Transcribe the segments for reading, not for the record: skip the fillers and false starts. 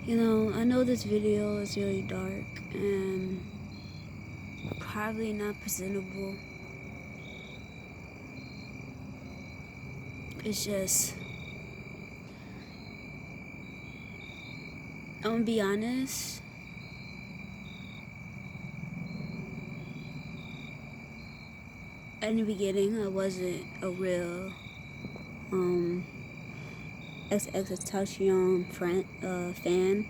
I know this video is really dark and probably not presentable. It's just, I'm gonna be honest. In the beginning, I wasn't a real XXXTentacion fan.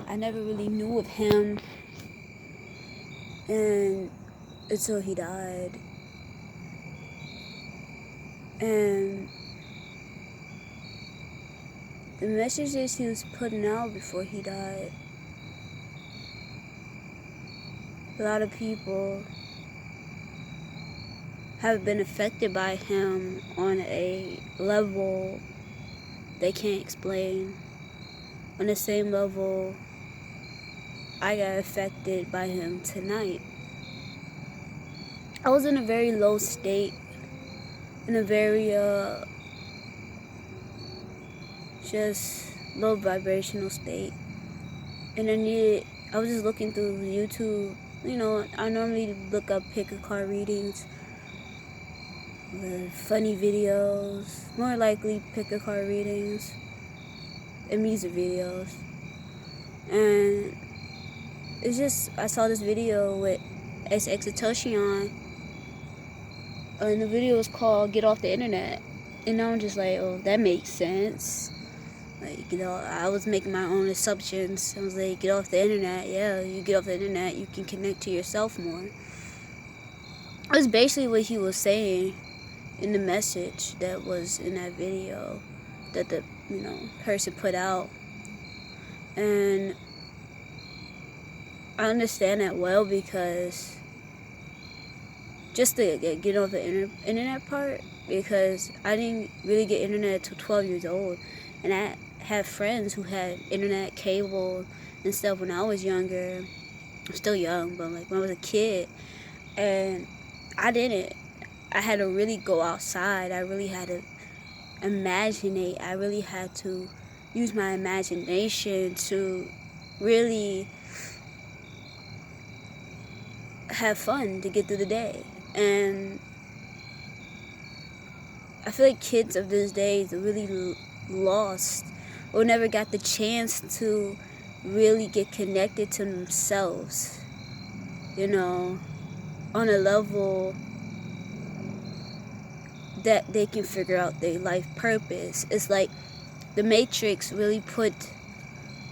I never really knew of him, and until he died. And the messages he was putting out before he died, a lot of people have been affected by him on a level they can't explain. On the same level I got affected by him tonight. I was in a very low state, in a very just low vibrational state, and I was just looking through YouTube. I normally look up pick-a card readings, funny videos, more likely pick-a card readings, and music videos. And it's just, I saw this video with XXXTentacion, and the video was called Get Off the Internet. And I'm just like, oh, that makes sense. Like, I was making my own assumptions. I was like, get off the internet. Yeah, you get off the internet, you can connect to yourself more. That's basically what he was saying in the message that was in that video that the person put out. And I understand that well, because just to get off the internet part, because I didn't really get internet until 12 years old, and I have friends who had internet cable and stuff when I was younger. I'm still young, but like when I was a kid, and I didn't. I had to really go outside. I really had to imagine. I really had to use my imagination to really have fun to get through the day. And I feel like kids of these days are really lost, or never got the chance to really get connected to themselves, on a level that they can figure out their life purpose. It's like the Matrix really put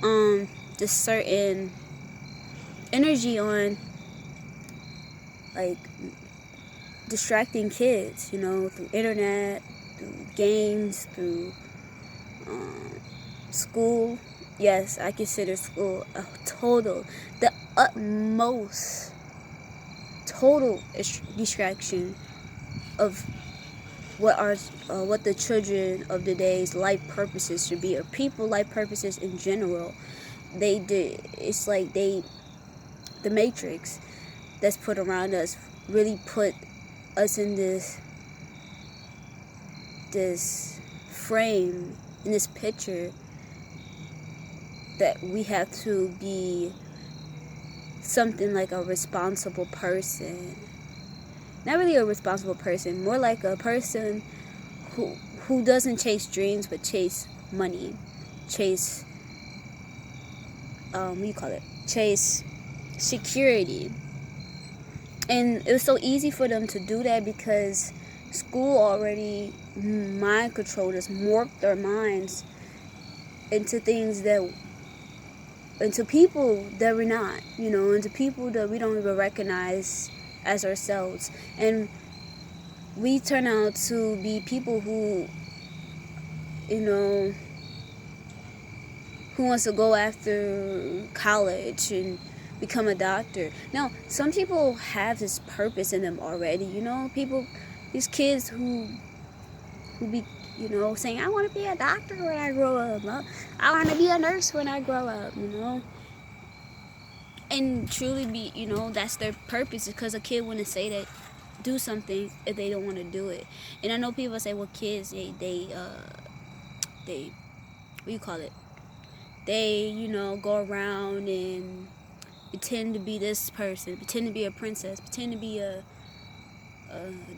this certain energy on, like, distracting kids, through internet, through games, through school. Yes, I consider school the utmost total distraction of what the children of the day's life purposes should be, or people life purposes in general. It's like the Matrix that's put around us really put us in this frame, in this picture, that we have to be something like a responsible person. Not really a responsible person, more like a person who doesn't chase dreams but chase money, chase chase security. And it was so easy for them to do that because school already mind controlled us, warped their minds into into people that we're not, into people that we don't even recognize as ourselves. And we turn out to be people who wants to go after college and become a doctor. Now, some people have this purpose in them already, these kids who be, saying, I want to be a doctor when I grow up. I want to be a nurse when I grow up, And truly be, that's their purpose, because a kid wouldn't say that, do something if they don't want to do it. And I know people say, well, kids, they what do you call it? They, go around and pretend to be this person, pretend to be a princess, pretend to be a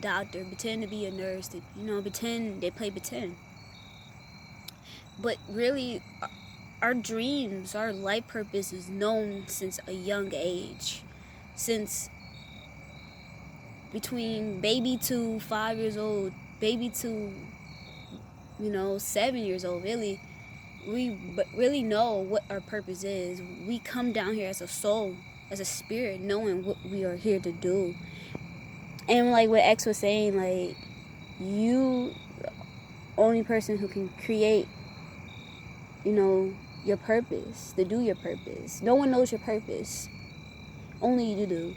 doctor, pretend to be a nurse, pretend, they play pretend. But really, our dreams, our life purpose is known since a young age. Since between baby to 5 years old, baby to, 7 years old, really, we really know what our purpose is. We come down here as a soul, as a spirit, knowing what we are here to do. And like what X was saying, like, you only person who can create, your purpose, to do your purpose. No one knows your purpose. Only you do.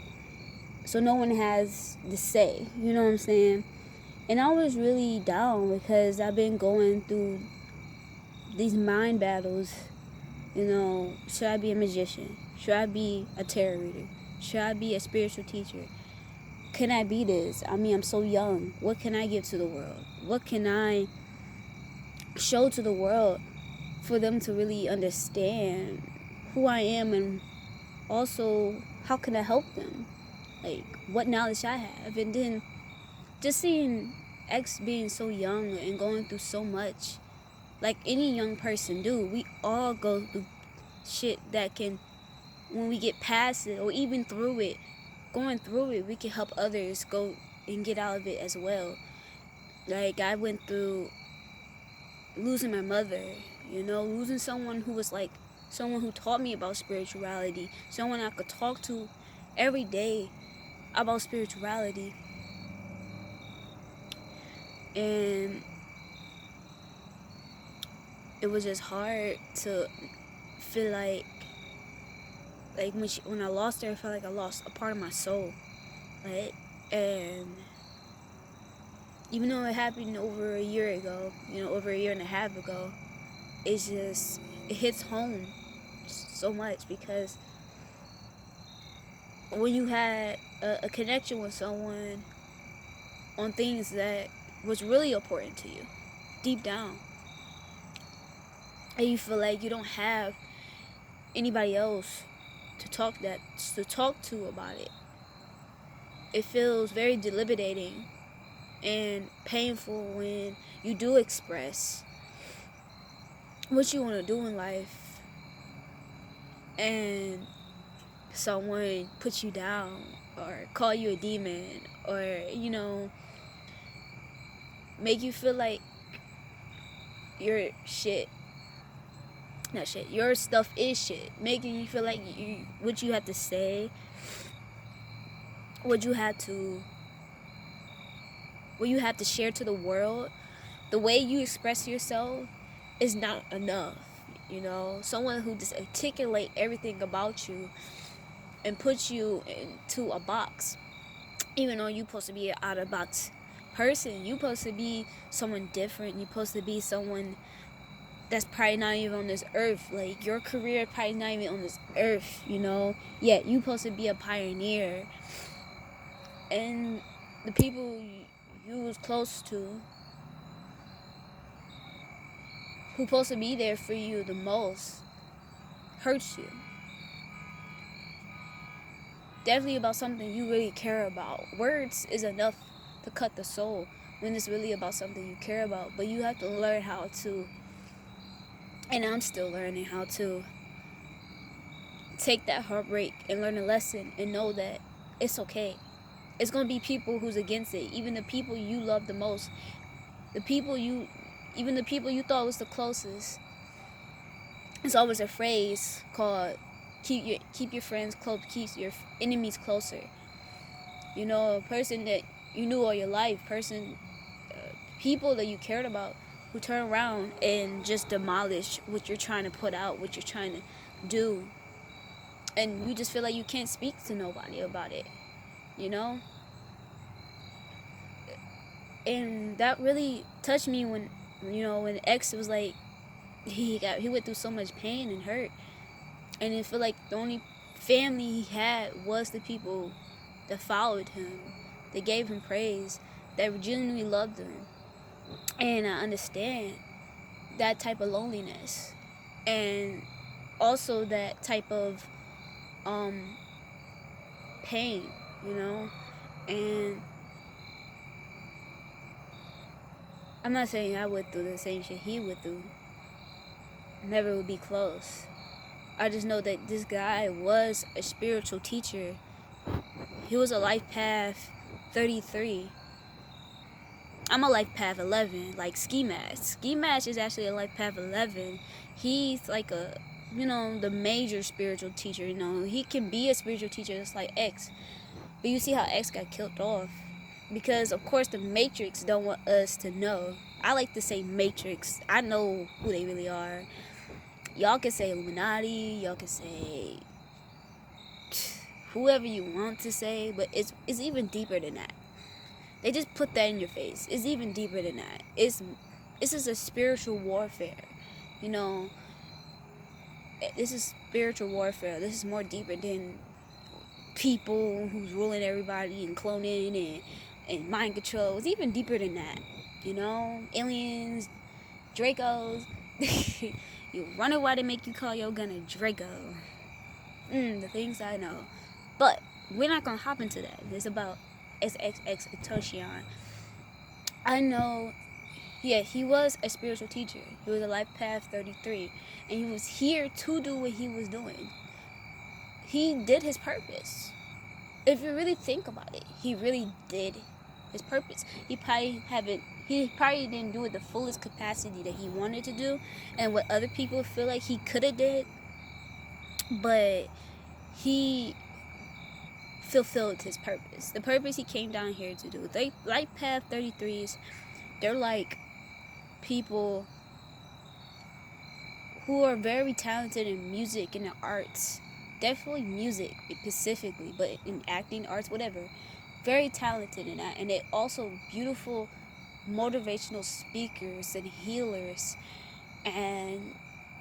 So no one has the say, you know what I'm saying? And I was really down because I've been going through these mind battles. Should I be a magician? Should I be a tarot reader? Should I be a spiritual teacher? Can I be this? I mean, I'm so young. What can I give to the world? What can I show to the world for them to really understand who I am, and also how can I help them? Like, what knowledge I have. And then just seeing X being so young and going through so much, like any young person do, we all go through shit that can, when we get past it or even through it, going through it, we can help others go and get out of it as well. Like, I went through losing my mother, losing someone who was like someone who taught me about spirituality, someone I could talk to every day about spirituality. And it was just hard to feel like when I lost her, I felt like I lost a part of my soul, right? And even though it happened over a year ago, over a year and a half ago, it hits home so much, because when you had a connection with someone on things that was really important to you, deep down, and you feel like you don't have anybody else to talk to about it, it feels very debilitating and painful when you do express what you want to do in life and someone puts you down or call you a demon or make you feel like your your stuff is shit, making you feel like what you have to say, what you have to share to the world, the way you express yourself is not enough. Someone who just articulate everything about you and puts you into a box, even though you're supposed to be an out of box person. You're supposed to be someone different. You're supposed to be someone that's probably not even on this earth. Like, your career probably not even on this earth, Yet you're supposed to be a pioneer. And the people you was close to, who's supposed to be there for you the most, hurts you. Definitely about something you really care about. Words is enough to cut the soul when it's really about something you care about. But you have to learn how to, and I'm still learning how to, take that heartbreak and learn a lesson and know that it's okay. It's going to be people who's against it. Even the people you love the most, even the people you thought was the closest. It's always a phrase called keep your friends close, keep your enemies closer. A person that you knew all your life, people that you cared about, who turn around and just demolish what you're trying to put out, what you're trying to do. And you just feel like you can't speak to nobody about it, And that really touched me when X was like, he went through so much pain and hurt. And it felt like the only family he had was the people that followed him, that gave him praise, that genuinely loved him. And I understand that type of loneliness. And also that type of pain, you know. And I'm not saying I would through the same shit he went through. Never would be close. I just know that this guy was a spiritual teacher. He was a life path 33. I'm a life path 11, like Ski Mask. Ski Mask is actually a life path 11. He's like a, the major spiritual teacher. He can be a spiritual teacher just like X. But you see how X got killed off. Because, of course, the Matrix don't want us to know. I like to say Matrix. I know who they really are. Y'all can say Illuminati. Y'all can say whoever you want to say. But it's even deeper than that. They just put that in your face. It's even deeper than that. This is a spiritual warfare. This is spiritual warfare. This is more deeper than people who's ruling everybody and cloning and mind control. It's even deeper than that. Aliens, Dracos. You wonder why they make you call your gun a Draco. The things I know. But we're not gonna hop into that. It's about XXXTentacion. I know, he was a spiritual teacher. He was a life path 33. And he was here to do what he was doing. He did his purpose. If you really think about it, he really did his purpose. He probably didn't do it the fullest capacity that he wanted to do and what other people feel like he could have did. But he fulfilled his purpose. The purpose he came down here to do. They life path 33s, they're like people who are very talented in music and the arts. Definitely music specifically, but in acting, arts, whatever. Very talented in that. And they're also beautiful motivational speakers and healers. And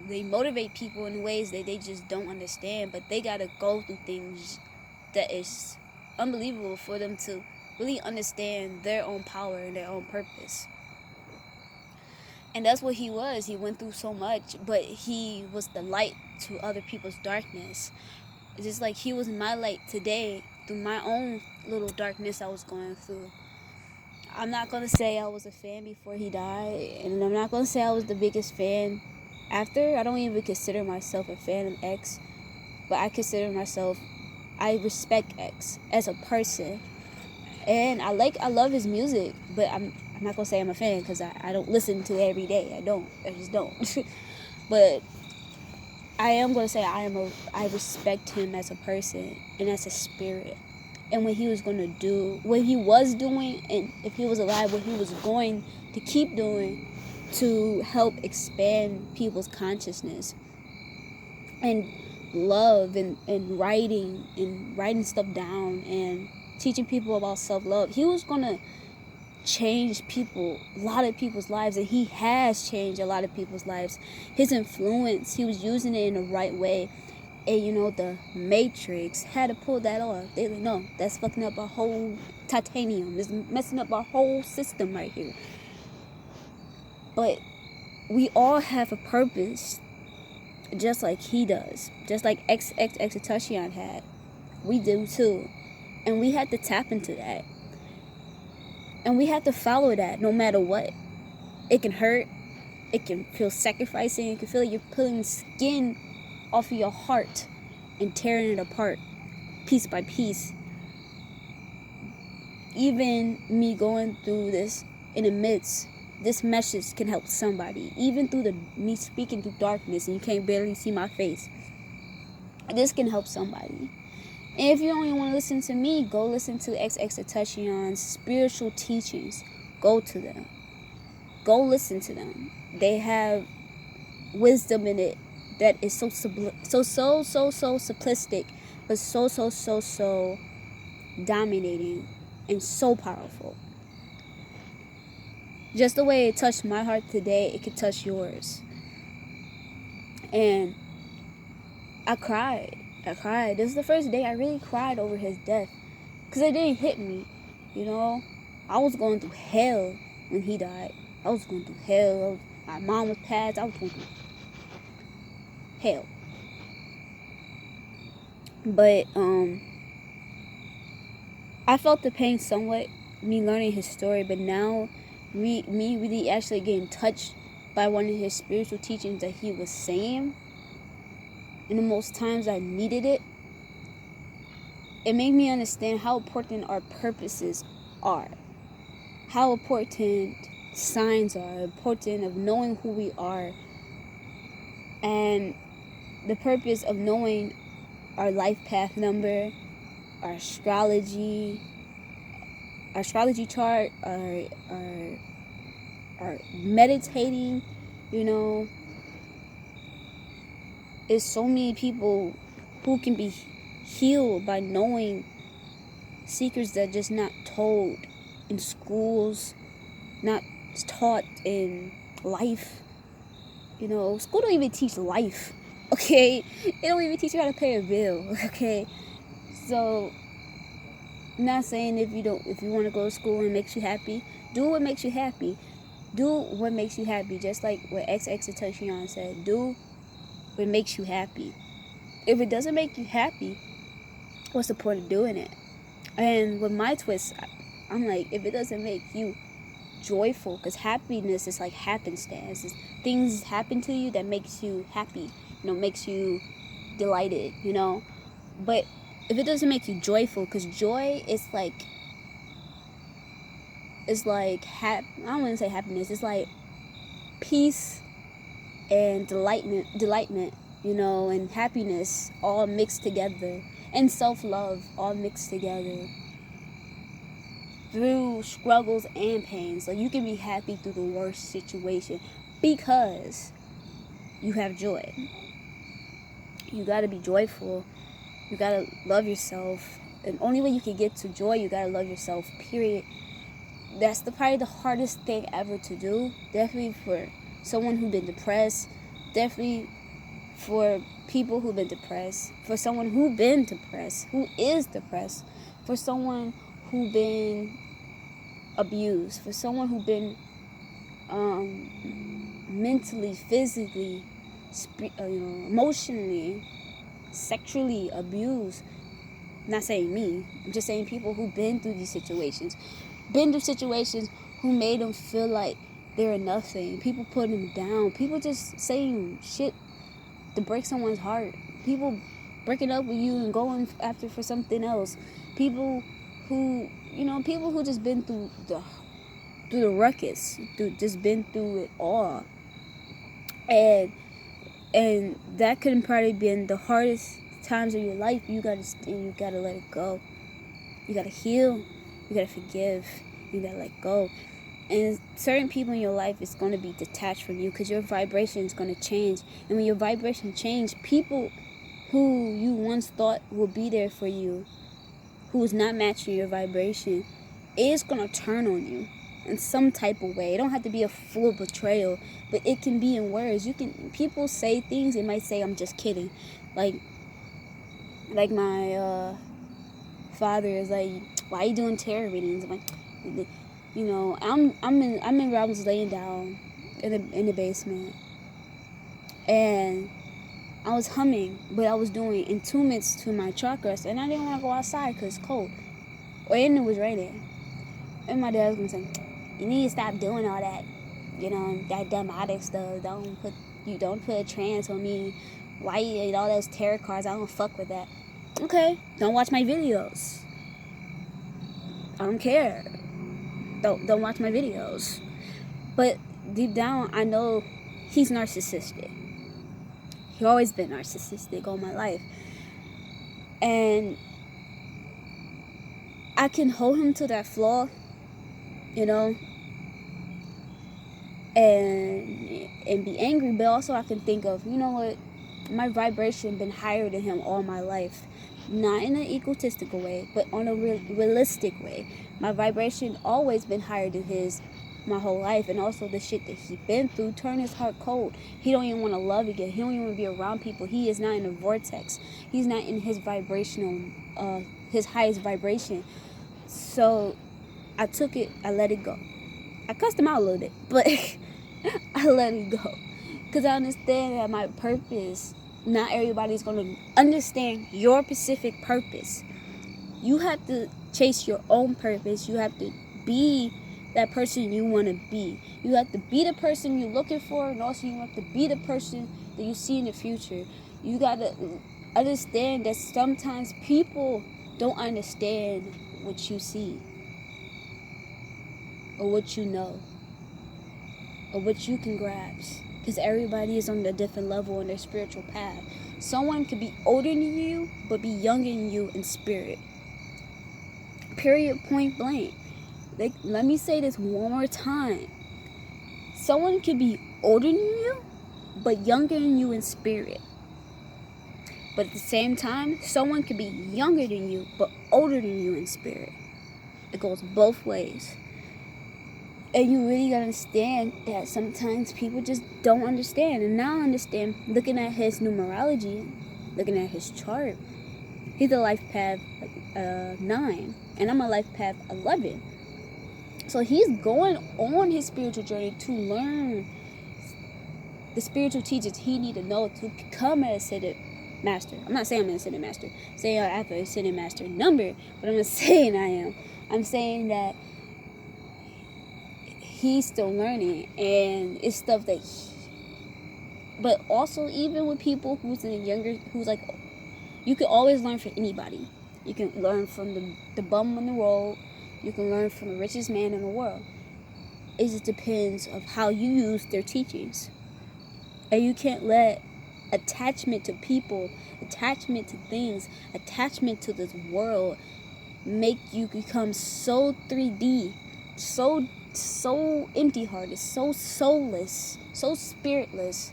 they motivate people in ways that they just don't understand, but they gotta go through things that is unbelievable for them to really understand their own power and their own purpose. And that's what he was. He went through so much, but he was the light to other people's darkness. It's just like he was my light today through my own little darkness I was going through. I'm not going to say I was a fan before he died, and I'm not going to say I was the biggest fan after. I don't even consider myself a fan of X, but I respect X as a person. And I love his music, but I'm not going to say I'm a fan because I don't listen to it every day. I just don't. But I am going to say I respect him as a person and as a spirit. And what he was going to do, what he was doing, and if he was alive, what he was going to keep doing to help expand people's consciousness. And love and writing stuff down and teaching people about self-love. He was going to change a lot of people's lives, and he has changed a lot of people's lives. His influence, he was using it in the right way. And the Matrix had to pull that off. They like, no, that's fucking up our whole titanium. It's messing up our whole system right here. But we all have a purpose, just like he does, just like XXXTentacion had. We do too, and we have to tap into that. And we have to follow that no matter what. It can hurt. It can feel sacrificing. It can feel like you're pulling skin off of your heart and tearing it apart piece by piece. Even me going through this in the midst, this message can help somebody. Even through me speaking through darkness and you can't barely see my face, this can help somebody. And if you don't even want to listen to me, go listen to XXXTentacion's spiritual teachings. Go to them. Go listen to them. They have wisdom in it that is so simplistic, but so dominating and so powerful. Just the way it touched my heart today, it could touch yours. And I cried. This was the first day I really cried over his death. Because it didn't hit me, I was going through hell when he died. I was going through hell. My mom was passed. I was going through hell. But I felt the pain somewhat, me learning his story, but now me really actually getting touched by one of his spiritual teachings that he was saying in the most times I needed it. It made me understand how important our purposes are, how important signs are, important of knowing who we are, and the purpose of knowing our life path number, our astrology chart, our meditating, you know. There's so many people who can be healed by knowing secrets that are just not told in schools, not taught in life. You know, school don't even teach life, okay? It don't even teach you how to pay a bill, okay? So, I'm not saying if you want to go to school and it makes you happy, do what makes you happy. Do what makes you happy, just like what XXXTentacion said. Do what makes you happy. If it doesn't make you happy, what's the point of doing it? And with my twist, I'm like, if it doesn't make you joyful, because happiness is like happenstance. It's things happen to you that makes you happy, makes you delighted, But if it doesn't make you joyful, because joy is like, I don't want to say happiness. It's like peace and delightment, and happiness all mixed together, and self-love all mixed together through struggles and pains. Like, you can be happy through the worst situation because you have joy. You gotta be joyful. You gotta love yourself. And only way you can get to joy, you gotta love yourself, period. That's probably the hardest thing ever to do. Definitely for someone who's been depressed. Definitely for people who've been depressed. For someone who's been depressed, who is depressed. For someone who's been abused. For someone who's been mentally, physically, emotionally, sexually abused. I'm not saying me. I'm just saying people who've been through these situations. Been through situations who made them feel like they're nothing. People putting them down. People just saying shit to break someone's heart. People breaking up with you and going after for something else. People who, people who just been through the ruckus, just been through it all. And that could have probably been the hardest times of your life. You gotta let it go. You gotta heal. You gotta forgive. You gotta let go. And certain people in your life is going to be detached from you because your vibration is going to change. And when your vibration changes, people who you once thought would be there for you, who is not matching your vibration, is going to turn on you in some type of way. It don't have to be a full betrayal, but it can be in words. People say things, they might say, "I'm just kidding." Like my father is like, "Why are you doing tarot readings?" I'm like, I remember I was laying down in the basement, and I was humming, but I was doing attunements to my chakras, and I didn't want to go outside because it's cold, and it was raining. And my dad was gonna say, "You need to stop doing all that, that demonic stuff. Don't put a trance on me. Why you eat all those tarot cards? I don't fuck with that." Okay, don't watch my videos. I don't care. Don't watch my videos. But deep down, I know he's narcissistic. He's always been narcissistic all my life. And I can hold him to that flaw, and be angry, but also I can think of, what, my vibration been higher than him all my life. Not in an egotistical way, but on a realistic way. My vibration always been higher than his my whole life, and also the shit that he been through turned his heart cold. He don't even want to love again. He don't even want to be around people. He is not in a vortex. He's not in his his highest vibration. So I took it, I let it go. I cussed him out a little bit, but I let it go. Because I understand that my purpose not everybody's going to understand your specific purpose. You have to chase your own purpose. You have to be that person you want to be. You have to be the person you're looking for, and also you have to be the person that you see in the future. You got to understand that sometimes people don't understand what you see, or what you know, or what you can grasp, because everybody is on a different level in their spiritual path. Someone could be older than you, but be younger than you in spirit. Period, point blank. Let me say this one more time. Someone could be older than you, but younger than you in spirit. But at the same time, someone could be younger than you, but older than you in spirit. It goes both ways. And you really gotta understand that sometimes people just don't understand. And now I understand, looking at his numerology, looking at his chart. He's a life path 9, and I'm a life path 11. So he's going on his spiritual journey to learn the spiritual teachings he need to know to become an ascended master. I'm not saying I'm an ascended master. I'm saying I have an ascended master number, but I'm not saying I am. I'm saying that he's still learning, and it's stuff that but also even with people who's in younger, who's like, you can always learn from anybody. You can learn from the bum on the road. You can learn from the richest man in the world. It just depends of how you use their teachings. And you can't let attachment to people, attachment to things, attachment to this world make you become so 3D, so empty-hearted, so soulless, so spiritless,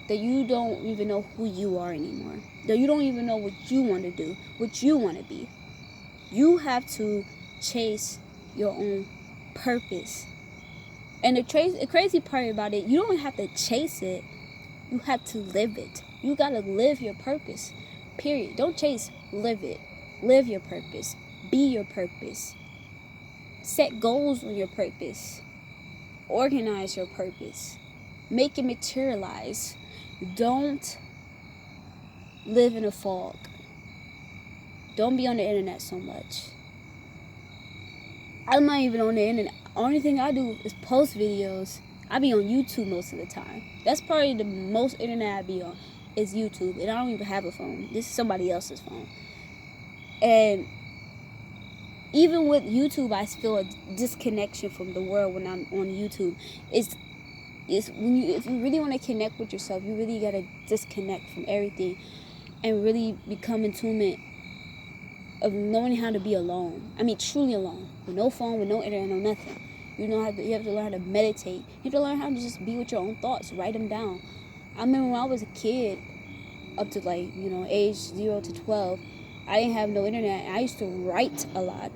that you don't even know who you are anymore. That you don't even know what you want to do, what you want to be. You have to chase your own purpose. And the crazy part about it, you don't have to chase it. You have to live it. You got to live your purpose. Period. Don't chase, live it. Live your purpose. Be your purpose. Set goals on your purpose. Organize your purpose. Make it materialize. Don't live in a fog. Don't be on the internet so much. I'm not even on the internet. Only thing I do is post videos. I be on YouTube most of the time. That's probably the most internet I be on, is YouTube. And I don't even have a phone. This is somebody else's phone. And even with YouTube, I feel a disconnection from the world when I'm on YouTube. It's when if you really want to connect with yourself, you really gotta disconnect from everything and really become in tune of knowing how to be alone. I mean, truly alone, with no phone, with no internet, no nothing. You have to learn how to meditate. You have to learn how to just be with your own thoughts. Write them down. I remember when I was a kid, up to age 0 to 12, I didn't have no internet. I used to write a lot.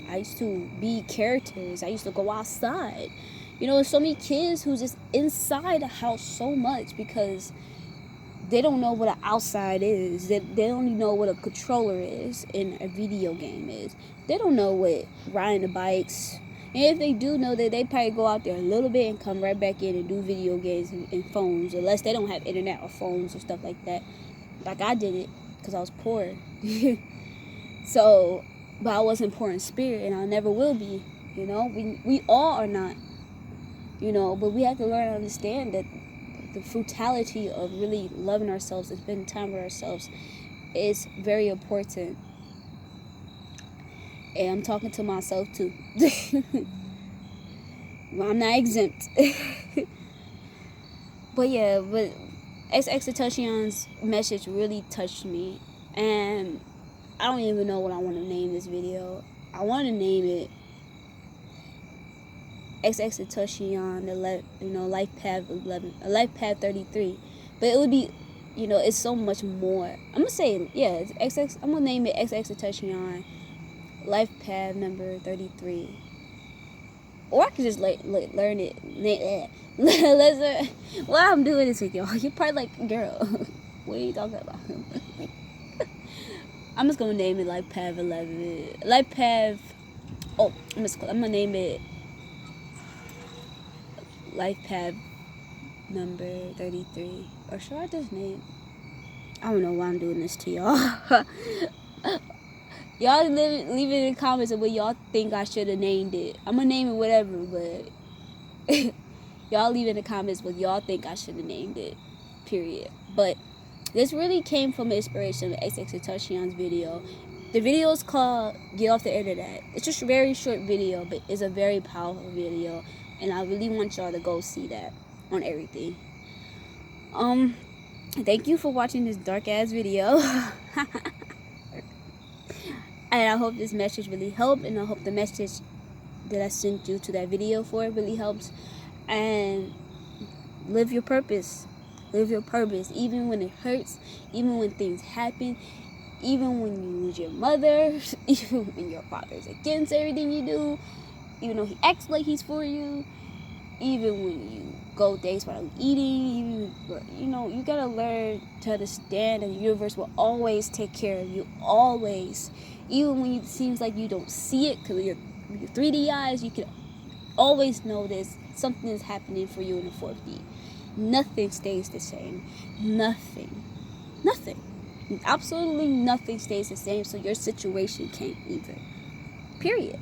I used to be characters. I used to go outside. There's so many kids who just inside the house so much because they don't know what an outside is. They don't even know what a controller is and a video game is. They don't know what riding the bikes. And if they do know that, they probably go out there a little bit and come right back in and do video games and phones, unless they don't have internet or phones or stuff like that. Like I did it because I was poor. So, but I wasn't poor in spirit, and I never will be. We all are not. But we have to learn to understand that the frugality of really loving ourselves and spending time with ourselves is very important. And I'm talking to myself too. Well, I'm not exempt. But XXXTentacion's message really touched me. And I don't even know what I want to name this video. I want to name it XXXTentacion, Life Path 11, Life Path 33. But it would be, it's so much more. I'm gonna say, it's I'm gonna name it XXXTentacion, Life Path number 33. Or I could just learn it. Let's why I'm doing this with y'all. You're probably like, girl, what are you talking about? I'm just gonna name it Life Path 11. Life Path. Oh, I'm gonna name it Life Path number 33. Or should I just name I don't know why I'm doing this to y'all. Y'all leave it in the comments of what y'all think I should have named it. I'm gonna name it whatever, but y'all leave in the comments what y'all think I should have named it. Period. But this really came from inspiration of XXXTentacion's video. The video is called Get Off the Internet. It's just a very short video, but it's a very powerful video. And I really want y'all to go see that on everything. Thank you for watching this dark ass video. And I hope this message really helped, and I hope the message that I sent you to that video for really helps. And live your purpose. Live your purpose, even when it hurts, even when things happen, even when you lose your mother, even when your father's against everything you do, even though he acts like he's for you, even when you go days without eating, you gotta learn to understand that the universe will always take care of you, always. Even when it seems like you don't see it, because with your 3D eyes, you can always know this. Something is happening for you in the 4D. Nothing stays the same. Nothing. Absolutely nothing stays the same, so your situation can't either. Period.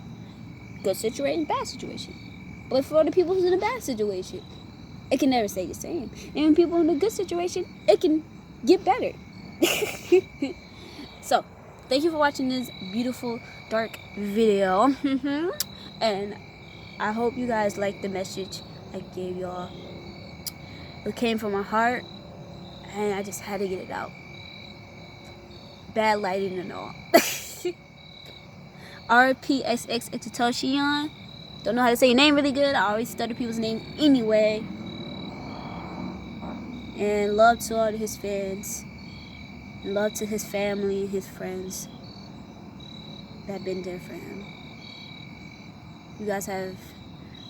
Good situation, bad situation. But for the people who's in a bad situation, it can never stay the same. And when people in a good situation, it can get better. So, thank you for watching this beautiful, dark video. And I hope you guys liked the message I gave y'all. It came from my heart, and I just had to get it out. Bad lighting and all. R.I.P. XXXTentacion. Don't know how to say your name really good. I always stutter people's names anyway. And love to all of his fans. And love to his family and his friends that have been there for him. You guys have.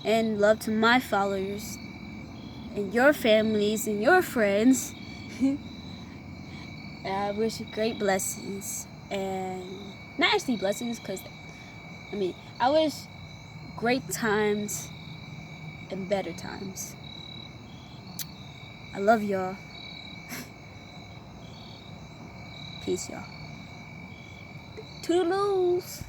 And love to my followers. And your families and your friends. And I wish you great blessings. And not actually blessings, because I wish great times and better times. I love y'all. Peace, y'all. Toodaloos.